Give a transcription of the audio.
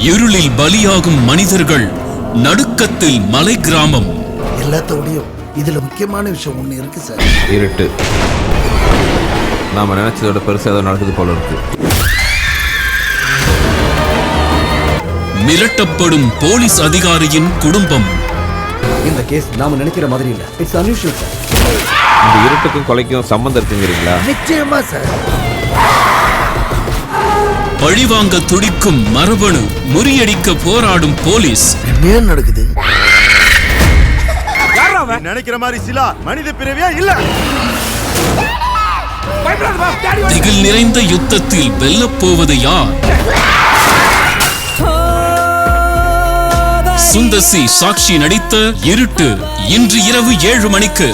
இருளில் பலியாகும் மனிதர்கள், நடுக்கத்தில் மலை கிராமம். எல்லாத்தோடையும் இதுல முக்கியமான விஷயம் ஒண்ணு இருக்கு சார். இருட்டு. நாம நினைச்சதோட பெருசா ஏதோ நடக்குது போல இருக்கு. மிரட்டப்படும் போலீஸ் அதிகாரியின் குடும்பம். இந்த கேஸ் நாம நினைக்கிற மாதிரி இல்ல. It's unusual sir. இந்த இருட்டுக்கும் கொலைக்கும் சம்பந்தம் இருக்குங்கிறீங்களா? நிச்சயமா சார். பழிவாங்க துடிக்கும் மரபணு, முறியடிக்க போராடும் போலீஸ். என்ன நடக்குது? நினைக்கிற மாதிரி சிலா மனித பிறவியா இல்ல. திகில் நிறைந்த யுத்தத்தில் வெல்லப் போவது யார்? சுந்தர் சி சாக்ஷி நடித்த இருட்டு இன்று இரவு 7 மணிக்கு.